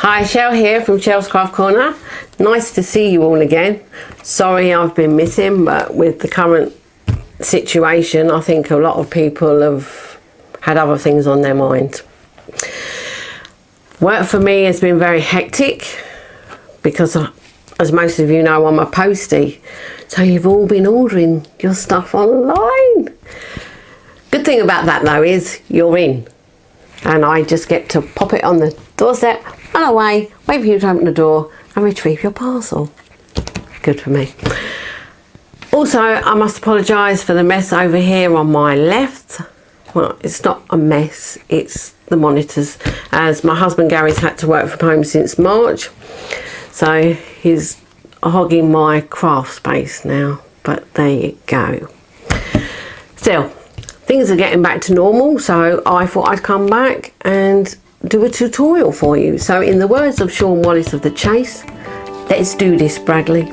Hi, Shell here from Shell's Craft Corner. Nice to see you all again. Sorry I've been missing, but with the current situation, I think a lot of people have had other things on their mind. Work for me has been very hectic because, as most of you know, I'm a postie. So you've all been ordering your stuff online. Good thing about that though is you're in. And I just get to pop it on the doorstep, run away, wait for you to open the door and retrieve your parcel. Good for me. Also, I must apologise for the mess over here on my left. Well, it's not a mess, it's the monitors, as my husband Gary's had to work from home since March. So he's hogging my craft space now, but there you go. Still, things are getting back to normal, so I thought I'd come back and do a tutorial for you. So in the words of Sean Wallace of The Chase, let's do this, Bradley.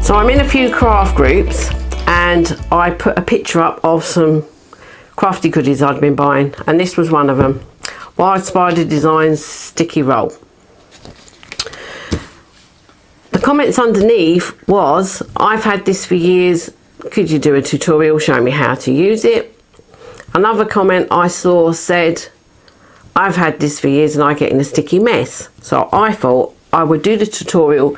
So I'm in a few craft groups and I put a picture up of some crafty goodies I'd been buying, and this was one of them. Wild Spider Designs sticky roll. The comments underneath was, I've had this for years, could you do a tutorial, show me how to use it? Another comment I saw said, I've had this for years and I get in a sticky mess. So I thought I would do the tutorial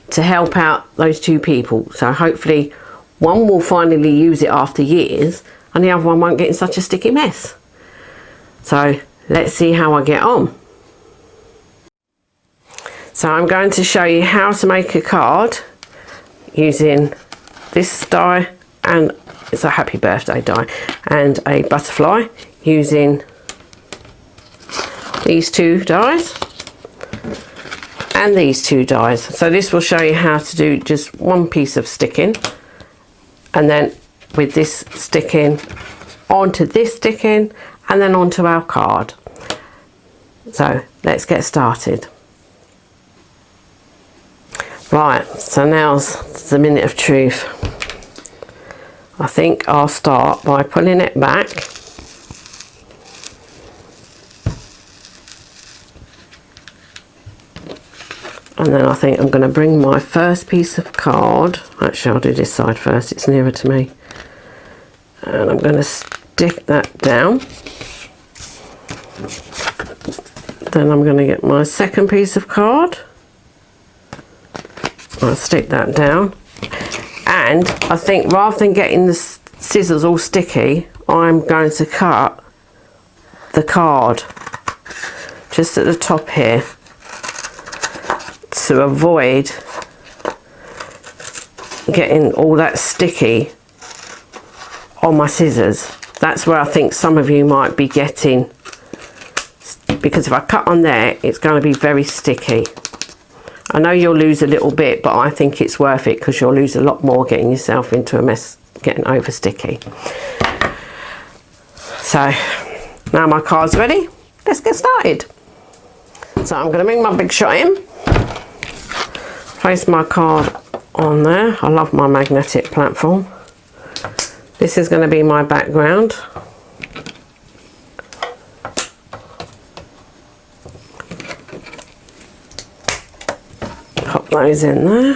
to help out those two people. So hopefully one will finally use it after years and the other one won't get in such a sticky mess. So let's see how I get on. So I'm going to show you how to make a card using this die, and it's a happy birthday die, and a butterfly, using these two dies and these two dies. So this will show you how to do just one piece of sticking, and then with this sticking onto this sticking and then onto our card. So let's get started. Right, so now's the minute of truth. I think I'll start by pulling it back and then I think I'm going to bring my first piece of card, actually I'll do this side first, it's nearer to me, and I'm going to stick that down. Then I'm going to get my second piece of card, I'll stick that down, and I think rather than getting the scissors all sticky, I'm going to cut the card just at the top here to avoid getting all that sticky on my scissors. That's where I think some of you might be getting, because if I cut on there it's going to be very sticky. I know you'll lose a little bit, but I think it's worth it because you'll lose a lot more getting yourself into a mess, getting over sticky. So now my card's ready, let's get started. So I'm going to bring my big shot in, place my card on there. I love my magnetic platform. This is going to be my background. Pop those in there.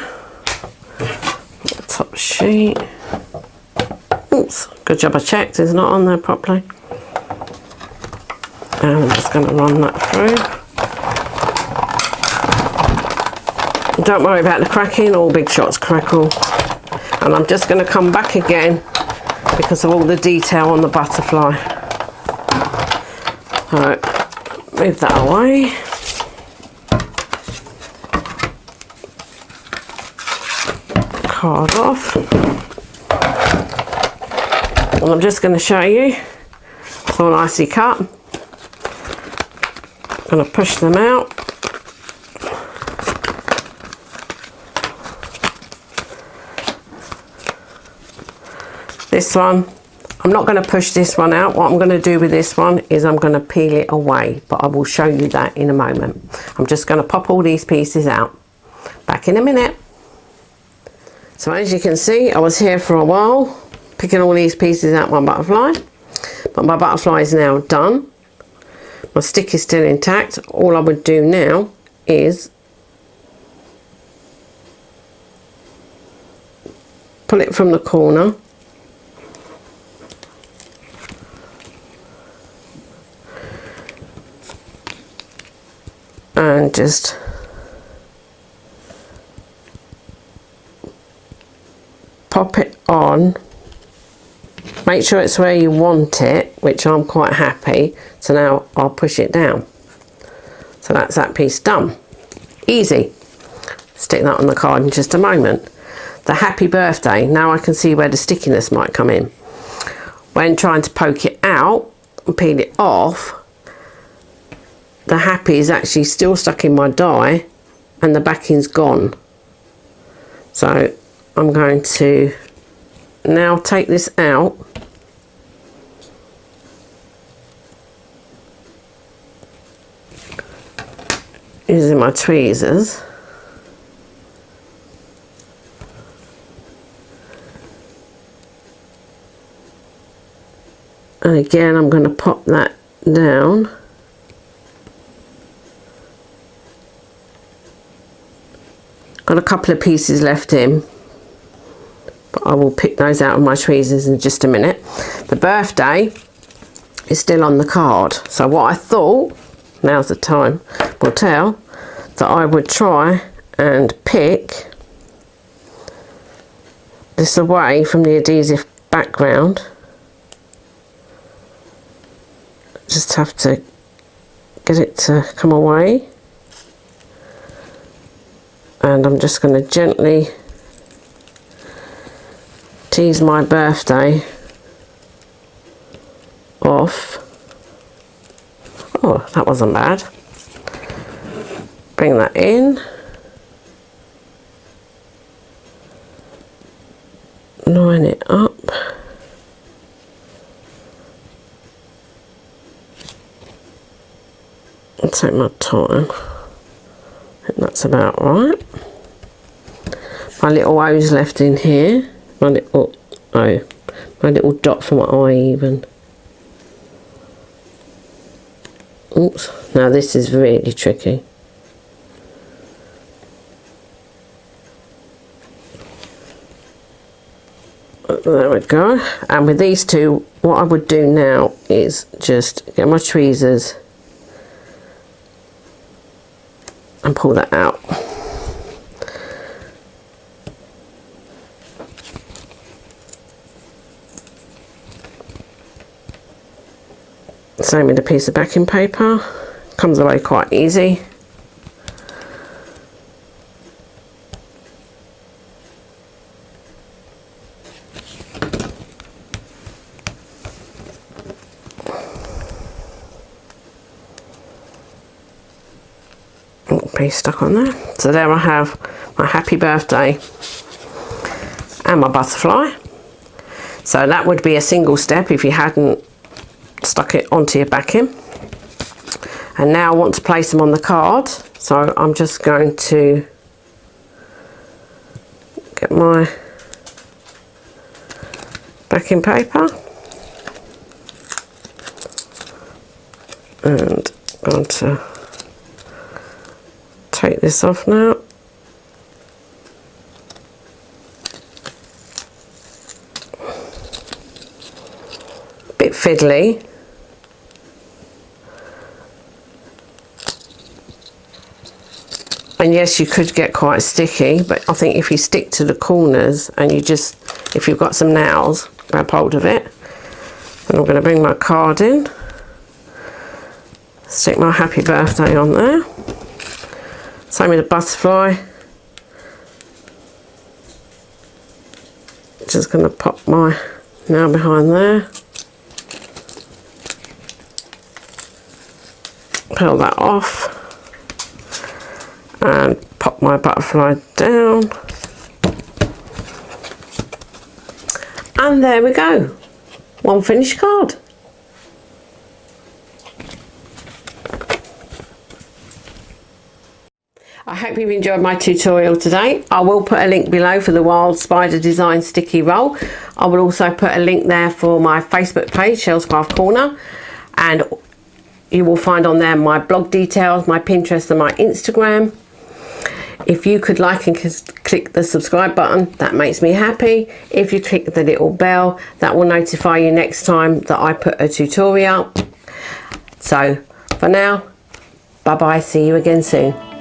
The top sheet. Oops, good job I checked, it's not on there properly. And I'm just going to run that through. Don't worry about the cracking, all big shots crackle. And I'm just going to come back again because of all the detail on the butterfly. Alright, move that away. Card off, and I'm just going to show you, it's all nicely cut. I'm going to push them out. This one, I'm not going to push this one out. What I'm going to do with this one is I'm going to peel it away, but I will show you that in a moment. I'm just going to pop all these pieces out. Back in a minute. So as you can see, I was here for a while, picking all these pieces out my butterfly. But my butterfly is now done. My stick is still intact. All I would do now is pull it from the corner, and just pop it on. Make sure it's where you want it, which I'm quite happy. So now I'll push it down. So that's that piece done. Easy. Stick that on the card in just a moment. The happy birthday. Now I can see where the stickiness might come in. When trying to poke it out and peel it off, the happy is actually still stuck in my die and the backing's gone. So I'm going to now take this out using my tweezers. And again, I'm going to pop that down. Got a couple of pieces left in, but I will pick those out of my tweezers in just a minute. The birthday is still on the card. So what I thought, now's the time, will tell, that I would try and pick this away from the adhesive background. Just have to get it to come away. And I'm just going to gently tease my birthday off. Oh, that wasn't bad. Bring that in. Line it up. I'll take my time. I think that's about right. My little O's left in here. My little O. My little dot for my eye even. Oops. Now this is really tricky. There we go. And with these two, what I would do now is just get my tweezers and pull that out. Same with a piece of backing paper. Comes away quite easy. Piece stuck on there. So there I have my happy birthday and my butterfly. So that would be a single step if you hadn't stuck it onto your backing. And now I want to place them on the card, so I'm just going to get my backing paper and I'm going to take this off now. Bit fiddly. And yes, you could get quite sticky, but I think if you stick to the corners and you just, if you've got some nails, grab hold of it. And I'm going to bring my card in, stick my happy birthday on there. Same with the butterfly. Just going to pop my nail behind there. Peel that off. And pop my butterfly down. And there we go. One finished card. I hope you've enjoyed my tutorial today. I will put a link below for the Wild Spider Design sticky roll. I will also put a link there for my Facebook page, Shell's Craft Corner, and you will find on there my blog details, my Pinterest and my Instagram. If you could like and click the subscribe button, that makes me happy. If you click the little bell, that will notify you next time that I put a tutorial. So for now, bye bye, see you again soon.